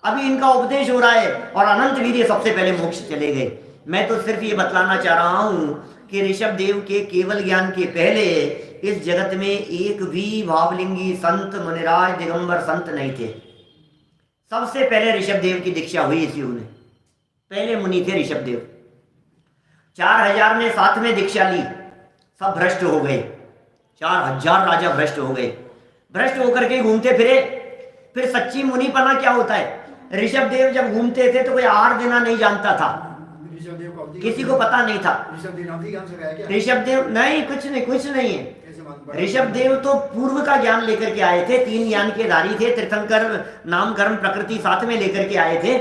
अभी इनका उपदेश हो रहा है और अनंत वीर्य सबसे पहले मोक्ष चले गए। मैं तो सिर्फ ये बतलाना चाह रहा हूं कि ऋषभदेव के केवल ज्ञान के पहले इस जगत में एक भी भावलिंगी संत, मुनिराज, दिगंबर संत नहीं थे। सबसे पहले ऋषभदेव की दीक्षा हुई इसी में, पहले मुनि थे ऋषभदेव। 4000 ने साथ में दीक्षा ली, सब भ्रष्ट हो गए। 4000 राजा भ्रष्ट हो गए, भ्रष्ट होकर के घूमते फिरे। फिर सच्ची मुनिपना क्या होता है, ऋषभदेव जब घूमते थे तो कोई आर देना नहीं जानता था, किसी को पता नहीं था। ऋषभदेव नहीं, कुछ नहीं है। ऋषभदेव तो पूर्व का ज्ञान लेकर के आए थे, 3 ज्ञान के धारी थे। तीर्थंकर, नाम, कर्म, प्रकृति साथ में लेकर के आए थे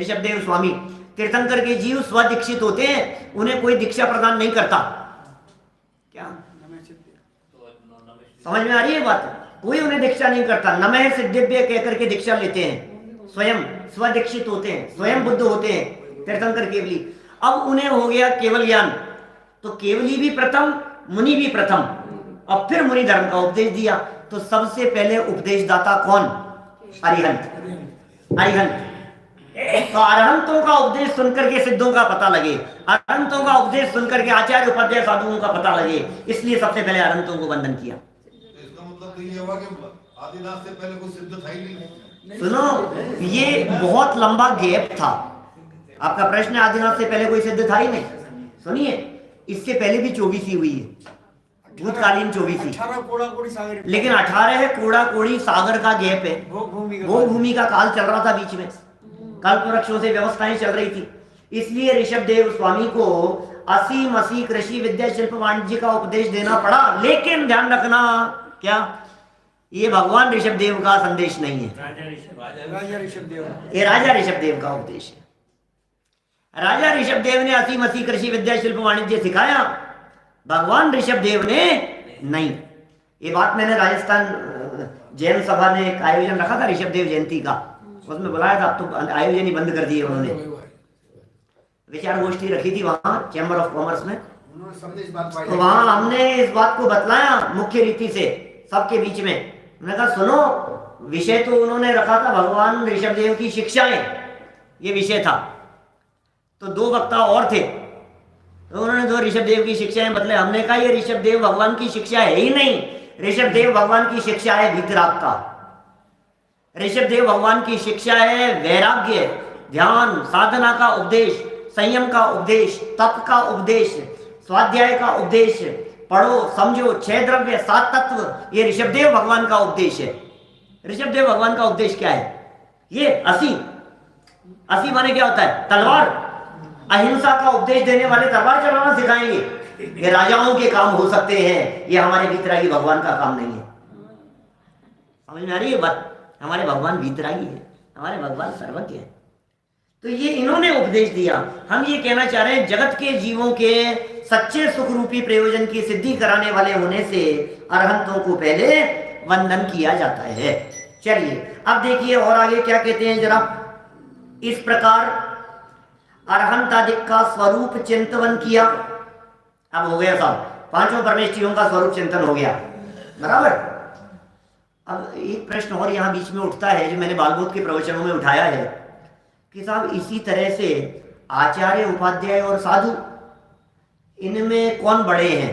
ऋषभदेव स्वामी। तीर्थंकर के जीव स्वदीक्षित होते हैं, उन्हें कोई दीक्षा प्रदान नहीं करता। क्या समझ में आ रही है बात? कोई उन्हें दीक्षा नहीं करता। नमः सिद्धिभ्य कहकर के दीक्षा लेते हैं, स्वयं स्वदीक्षित होते हैं, स्वयं बुद्ध होते हैं तीर्थंकर केवली। अब उन्हें हो गया केवल ज्ञान, तो केवली भी प्रथम, मुनि भी प्रथम। अब फिर मुनि धर्म का उपदेश दिया। तो सबसे पहले उपदेशदाता कौन? अरिहंत। अरिहंत तो अरहंतों का उपदेश सुनकर के सिद्धों का पता लगे, अरहंतों का उपदेश सुनकर के आचार्य उपाध्याय साधुओं का पता लगे, इसलिए सबसे पहले अरहंतों को वंदन किया। इसका मतलब तो ये हुआ कि आदिनाथ से पहले कोई सिद्ध था ही नहीं। सुनो, ये बहुत लंबा गैप था। आपका प्रश्न है आदिनाथ से पहले कोई सिद्ध था ही नहीं। सुनिए, इससे पहले भी 24 हुई है, भूतकालीन 24, 18 कोड़ा कोड़ी सागर, लेकिन 18 है कोड़ा कोड़ी सागर का गैप है। वो भूमि का काल चल रहा था बीच में। कल्प वृक्षों से व्यवस्थाएं चल रही थी। इसलिए ऋषभ देव स्वामी को असीम असी कृषि विद्या शिल्प वाणिज्य का उपदेश देना पड़ा। लेकिन ध्यान रखना, क्या ये भगवान ऋषभ देव का संदेश नहीं है, राजा ऋषभ देव, ये राजा ऋषभ देव का उपदेश है। राजा ऋषभ देव ने असीम असी कृषि विद्या शिल्प वाणिज्य सिखाया, भगवान ऋषभ देव ने नहीं। ये बात मैंने राजस्थान जैन सभा ने एक आयोजन रखा था ऋषभ देव जयंती का, उसमें बुलाया था, अब तो आयोजन ही बंद कर दिए उन्होंने। विचार गोष्ठी रखी थी वहां चैम्बर ऑफ कॉमर्स में, उन्होंने संदेश बात पाई। तो वहां हमने इस बात को बतलाया मुख्य रीति से सबके बीच में। मैंने कहा सुनो, विषय तो उन्होंने रखा था भगवान ऋषभ देव की शिक्षाएं, ये विषय था। तो दो वक्ता और थे, तो उन्होंने दो ऋषभ देव की शिक्षाएं बतले। हमने कहा ये ऋषभ देव भगवान की शिक्षा है ही नहीं, ऋषभ देव भगवान की शिक्षा है वीतरागता। ऋषभ देव भगवान की शिक्षा है वैराग्य, ध्यान, साधना का उपदेश, संयम का उपदेश, तप का उपदेश, स्वाध्याय का उपदेश, पढ़ो समझो, 6 द्रव्य 7 तत्व, ये ऋषभ देव भगवान का उपदेश है। ऋषभ देव भगवान का उपदेश क्या है? ये असी माने क्या होता है? तलवार। अहिंसा का उपदेश देने वाले तलवार चलाना सिखाएंगे, ये राजाओं के काम हो सकते हैं, ये हमारे वीतरागी भगवान का काम नहीं है। समझ में आ रही है बात? हमारे भगवान वीतरागी है, हमारे भगवान सर्वज्ञ है। तो ये इन्होंने उपदेश दिया। हम ये कहना चाह रहे हैं, जगत के जीवों के सच्चे सुख रूपी प्रयोजन की सिद्धि कराने वाले होने से अरहंतों को पहले वंदन किया जाता है। चलिए अब देखिए और आगे क्या कहते हैं जरा। इस प्रकार अरहंतादिक का स्वरूप चिंतन किया। अब हो गया साहब, 5 परमेष्ठियों का स्वरूप चिंतन हो गया, बराबर। अब एक प्रश्न और यहाँ बीच में उठता है, जो मैंने बालबोध के प्रवचनों में उठाया है कि साहब इसी तरह से आचार्य, उपाध्याय और साधु, इनमें कौन बड़े हैं?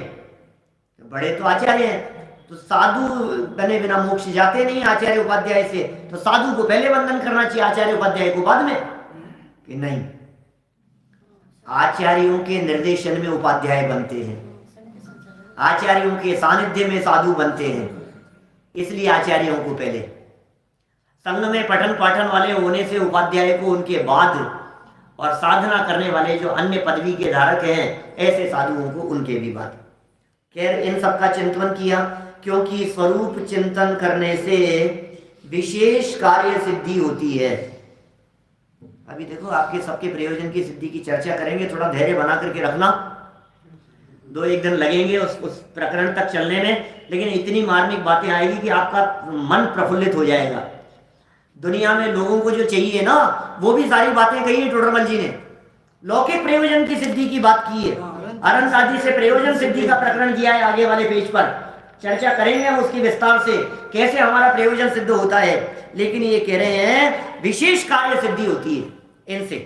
बड़े तो आचार्य हैं, तो साधु बने बिना मोक्ष जाते नहीं आचार्य उपाध्याय से, तो साधु को पहले वंदन करना चाहिए, आचार्य उपाध्याय को बाद में? कि नहीं, आचार्यों के निर्देशन में उपाध्याय बनते हैं, आचार्यों के सानिध्य में साधु बनते हैं, इसलिए आचार्यों को पहले। संघ में पठन पाठन वाले होने से उपाध्याय को उनके बाद, और साधना करने वाले जो अन्य पदवी के धारक हैं ऐसे साधुओं को उनके भी बाद। खैर इन सब का चिंतन किया, क्योंकि स्वरूप चिंतन करने से विशेष कार्य सिद्धि होती है। अभी देखो आपके सबके प्रयोजन की सिद्धि की चर्चा करेंगे, थोड़ा धैर्य बना करके रखना, 2-1 दिन लगेंगे उस प्रकरण तक चलने में, लेकिन इतनी मार्मिक बातें आएगी कि आपका मन प्रफुल्लित हो जाएगा। दुनिया में लोगों को जो चाहिए ना, वो भी सारी बातें कही है टोडरमल जी ने। लौकिक प्रयोजन की सिद्धि की बात की है, अरहंत आदि से प्रयोजन सिद्धि का प्रकरण दिया है आगे वाले पेज पर, चर्चा करेंगे हम उसकी विस्तार से, कैसे हमारा प्रयोजन सिद्ध होता है। लेकिन ये कह रहे हैं विशेष कार्य सिद्धि होती है इनसे,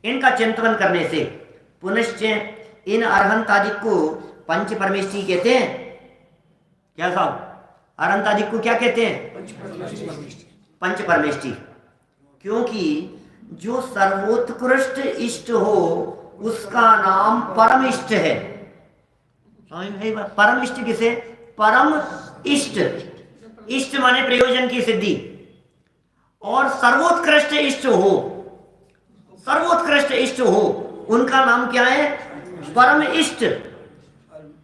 इनका चिंतन करने से। पुनश्च इन अरहंत आदि को पंच परमेष्ठी कहते हैं। क्या साहब, अरहंत आदि को क्या कहते हैं? पंच परमेष्ठी। क्योंकि जो सर्वोत्कृष्ट इष्ट हो उसका नाम परम इष्ट है। समझ में आई बात? परम इष्ट किसे? परम इष्ट, इष्ट माने प्रयोजन की सिद्धि, और सर्वोत्कृष्ट इष्ट हो, सर्वोत्कृष्ट इष्ट हो, उनका नाम क्या है? परम इष्ट,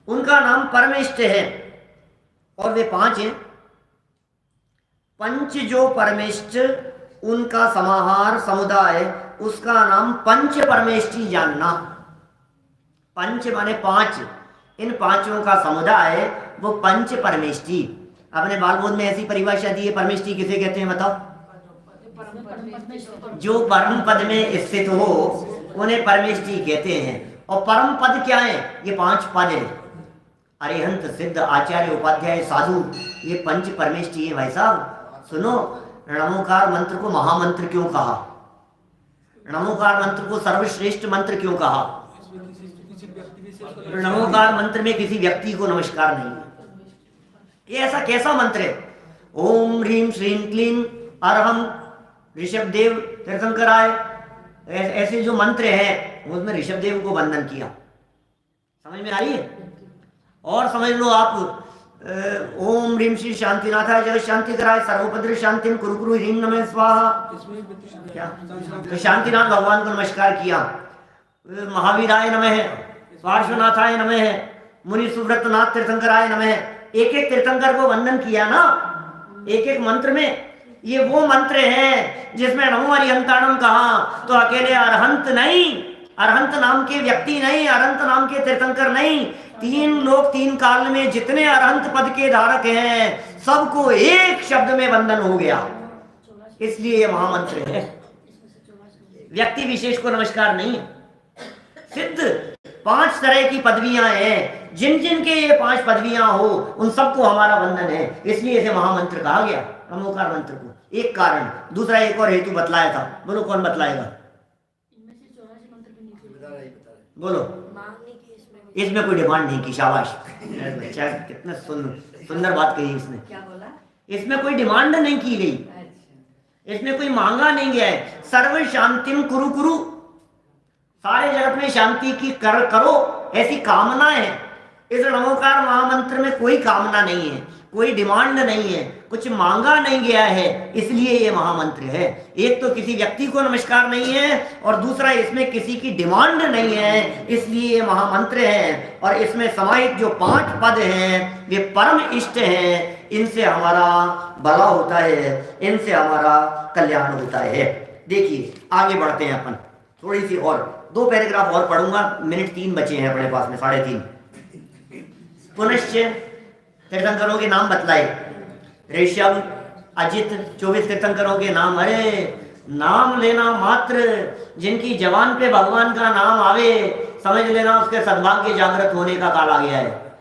उनका नाम परम इष्ट है। और वे 5 हैं। पंच जो परमेष्ठ, उनका समाहार समुदाय, उसका नाम पंच परमेष्ठी जानना। पंच माने 5, इन 5 का समुदाय वो पंच परमेष्ठी। आपने बालबोध में ऐसी परिभाषा दी है, परमेष्ठी किसे कहते हैं बताओ? जो परम पद में स्थित हो उन्हें परमेष्ठी कहते हैं। और परम पद क्या है? ये 5 पद है, अरिहंत, सिद्ध, आचार्य, उपाध्याय, साधु, ये पंच परमेष्ठी है। भाई साहब सुनो, नमोकार मंत्र को महामंत्र क्यों कहा? नमोकार मंत्र को सर्वश्रेष्ठ मंत्र क्यों कहा? नमोकार मंत्र में किसी व्यक्ति को नमस्कार नहीं है। ये ऐसा कैसा मंत्र है? ओम ह्रीम श्रीम क्लीम अरहम ऋषभ देव तीर्थंकराय, ऐसे जो मंत्र हैं उसमें ऋषभ देव को वंदन किया। समझ में आ रही है? और समझ लो आप ओम ह्रीम श्री शांतिनाथाय जगत शांति कराय सर्वोपद्र शांतिम कुरु कुरु ह्रीम नमः स्वाहा। क्या तो शांतिनाथ भगवान को नमस्कार किया। महावीराय नमः, पार्श्वनाथाय नमः, मुनि सुव्रतनाथ तीर्थंकराय नमः। एक एक तीर्थंकर को वंदन किया ना, एक एक मंत्र में। ये वो मंत्र है जिसमें नमो अरिहंताणम कहा तो अकेले अरहंत नहीं, अरहंत नाम के व्यक्ति नहीं, अरहंत नाम के तीर्थंकर नहीं, तीन लोग तीन काल में जितने अरहंत पद के धारक हैं सबको एक शब्द में वंदन हो गया। इसलिए ये महामंत्र है, व्यक्ति विशेष को नमस्कार नहीं। सिद्ध 5 तरह की पदवियां हैं, जिन जिन के ये 5 पदवियां हो उन सबको हमारा वंदन है, इसलिए इसे महामंत्र कहा गया, नमोकार मंत्र को। एक कारण, दूसरा एक और हेतु बतलाया था। बोलो कौन बतलाएगा? बोलो। इसमें कोई डिमांड नहीं की, शाबाश बच्चा, कितना सुंदर बात कही इसने। क्या बोला? इसमें कोई डिमांड नहीं की गई, इसमें कोई मांगा नहीं गया है। सर्व शांतिम कुरु कुरु, सारे जगत में शांति की करो ऐसी कामना है। इस नमोकार महामंत्र में कोई कामना नहीं है, कोई डिमांड नहीं है, कुछ मांगा नहीं गया है, इसलिए ये महामंत्र है। एक तो किसी व्यक्ति को नमस्कार नहीं है और दूसरा इसमें किसी की डिमांड नहीं है, इसलिए ये महामंत्र है। और इसमें समाहित जो 5 पद हैं वे परम इष्ट हैं, इनसे हमारा भला होता है, इनसे हमारा कल्याण होता है। देखिए आगे बढ़ते हैं अपन, थोड़ी सी और 2 पैराग्राफ और पढ़ूंगा, मिनट 3 बचे हैं अपने पास में, 3.5। पुनश्च तीर्थंकरों के नाम बतलाए। ऋषभ, अजित, 24 तीर्थंकरों के नाम। अरे नाम लेना मात्र, जिनकी जबान पे भगवान का नाम आवे समझ लेना उसके सद्भाग्य जागृत होने का काल आ गया है।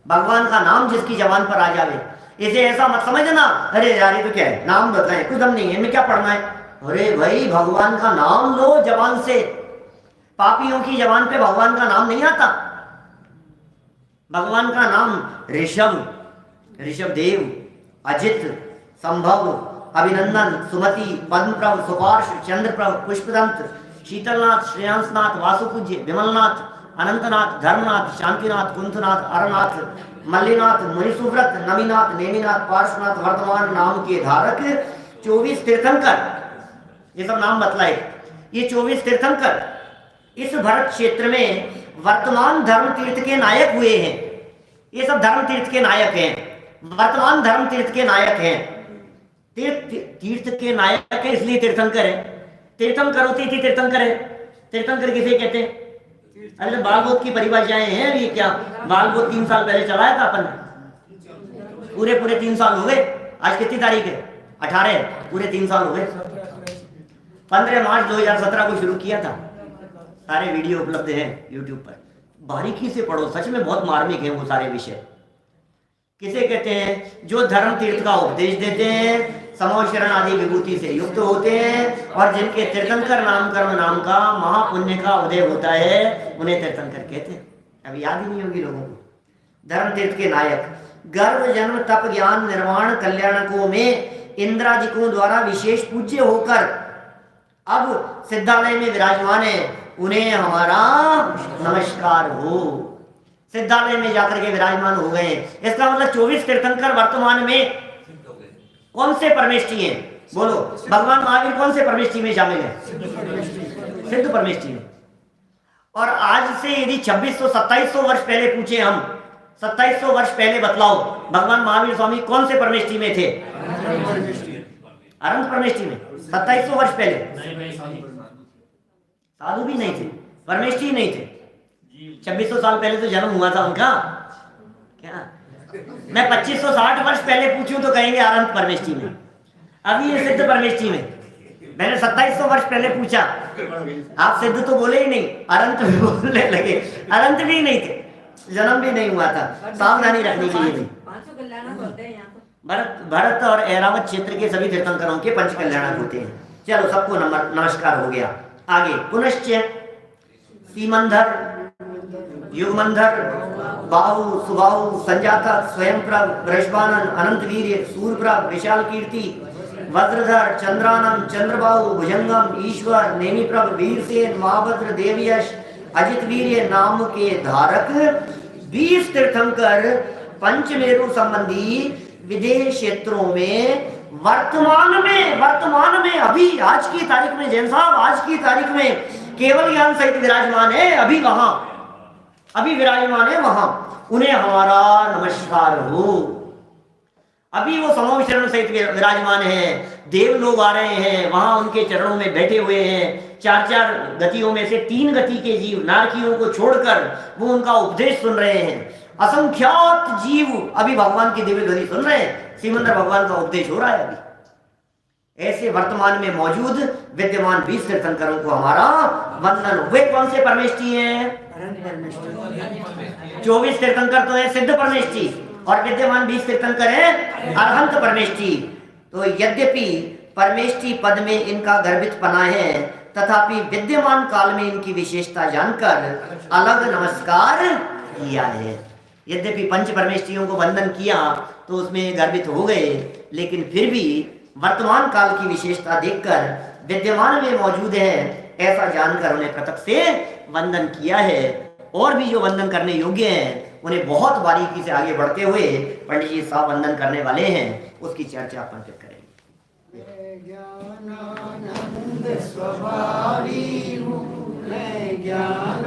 भगवान का नाम जिसकी जबान पर आ जावे, इसे ऐसा मत समझना अरे यार ये तो क्या है, नाम बताए कुछ दम नहीं है, इनमें क्या पढ़ना है। अरे भाई भगवान का नाम लो जबान से, पापियों की जबान पे भगवान का नाम नहीं आता। भगवान का नाम ऋषभ, ऋषभदेव, अजित, संभव, अभिनंदन, सुमति, पद्मप्रभ, सुपार्श, चंद्रप्रभ, पुष्पदंत, शीतलनाथ, श्रेयांसनाथ, वासुपूज्य, विमलनाथ, अनंतनाथ, धर्मनाथ, शांतिनाथ, कुंथनाथ, अरनाथ, मल्लीनाथ, मुनिसुव्रत, नमीनाथ, नेमिनाथ, पार्श्वनाथ, वर्तमान नाम के धारक 24 तीर्थंकर, ये सब नाम बतलाए। ये 24 तीर्थंकर इस भरत क्षेत्र में वर्तमान धर्म तीर्थ के नायक हुए हैं। ये सब धर्म तीर्थ के नायक हैं, वर्तमान धर्म तीर्थ के नायक हैं। तीर्थ के नायक है इसलिए तीर्थंकर है। तीर्थंकर होती थी तीर्थंकर है। तीर्थंकर किसे कहते हैं? अरे बालबोध की परिभाषाएं हैं ये क्या? बालबोध 3 साल पहले चलाया था अपन, पूरे 3 साल हो गए। आज कितनी तारीख है? 18 है, पूरे 3 साल हो गए। 15 मार्च 2017 को शुरू किया था। सारे वीडियो उपलब्ध हैं YouTube पर, बारीकी से पढ़ो, सच में बहुत मार्मिक है वो सारे विषय। किसे कहते हैं? जो धर्म तीर्थ का उपदेश देते हैं, समो शरण आदि विभूति से युक्त होते हैं और जिनके तीर्थंकर नाम कर्म नाम का महापुण्य का उदय होता है, उन्हें तीर्थंकर कहते हैं। अभी याद ही नहीं होगी लोगों को। धर्म तीर्थ के नायक, गर्भ जन्म तप ज्ञान निर्वाण कल्याणकों में इंद्रादिकों द्वारा विशेष पूज्य होकर अब सिद्धालय में विराजमान है, उन्हें हमारा नमस्कार हो। सिद्धालय में जाकर के विराजमान हो गए। इसका मतलब 24 तीर्थंकर वर्तमान में कौन से परमेष्ठी हैं? बोलो। भगवान महावीर कौन से परमेष्ठी में शामिल है? सिद्ध परमेष्ठी में। और आज से यदि 2600-2700 वर्ष पहले पूछे हम, 2700 वर्ष पहले बतलाओ भगवान महावीर स्वामी कौन से परमेष्ठी में थे? अनंत परमेष्ठी में। 2700 वर्ष पहले साधु भी नहीं थे, परमेष्ठी नहीं थे। 2600 साल पहले तो जन्म हुआ था उनका। क्या मैं 2560 वर्ष पहले पूछूं तो कहेंगे अनंत परमेष्ठी में, अभी ये सिद्ध परमेष्ठी में। मैंने 2700 वर्ष पहले पूछा, आप सिद्ध तो बोले ही नहीं, अनंत भी बोलने लगे। अनंत भी नहीं थे, जन्म भी नहीं हुआ था। सावधानी रखने के लिए भी भरत और ऐरावत क्षेत्र के सभी तीर्थंकरों के 5 कल्याणक होते हैं। चलो सबको नमस्कार हो गया। आगे पुनश्च सीमंधर, युगमंधर, बाहु, सुबाहु, संजातक, स्वयंप्रभ, बृहस्पति, अनंतवीर्य, सूर्यप्रभ, विशाल कीर्ति, वज्रधर, चंद्रानन, चंद्रबाहु, भुजंगम, ईश्वर, नेमिप्रभ, वीरसेन, महाभद्र, देवयश, अजित वीर्य नाम के धारक 20 तीर्थंकर पंचमेरु संबंधी विदेश क्षेत्रों में वर्तमान में अभी आज की तारीख में, जैन साहब आज की तारीख में केवल ज्ञान सहित विराजमान है, अभी विराजमान है वहां, उन्हें हमारा नमस्कार हो। अभी वो समो विचरण सहित विराजमान है, देव लोग आ रहे हैं, वहां उनके चरणों में बैठे हुए हैं। 4 गतियों में से 3 गति के जीव नारकियों को छोड़कर वो उनका उपदेश सुन रहे हैं। असंख्यात जीव अभी भगवान की दिव्य ध्वनि सुन रहे हैं, श्रीमंदर भगवान का उपदेश हो रहा है अभी। ऐसे वर्तमान में मौजूद विद्यमान 20 तीर्थंकरों को हमारा वंदन। वे कौन से परमेष्ठी हैं? 24 तीर्थंकर तो है सिद्ध परमेष्ठी और विद्यमान 20 तीर्थंकर है अरहंत परमेष्ठी। तो यद्यपि परमेष्ठी पद में इनका गर्भितपना है, तथापि विद्यमान काल में इनकी विशेषता जानकर अलग नमस्कार किया है। यद्यपि पंच परमेष्ठियों को वंदन किया तो उसमें गर्भित हो गए, लेकिन फिर भी वर्तमान काल की विशेषता देखकर विद्यमान में मौजूद है ऐसा जानकर उन्हें पृथक से वंदन किया है। और भी जो वंदन करने योग्य हैं उन्हें बहुत बारीकी से आगे बढ़ते हुए पंडित जी साहब वंदन करने वाले हैं, उसकी चर्चा अपन फिर करेंगे। ज्ञानानंद स्वभावी हूँ मैं, ज्ञान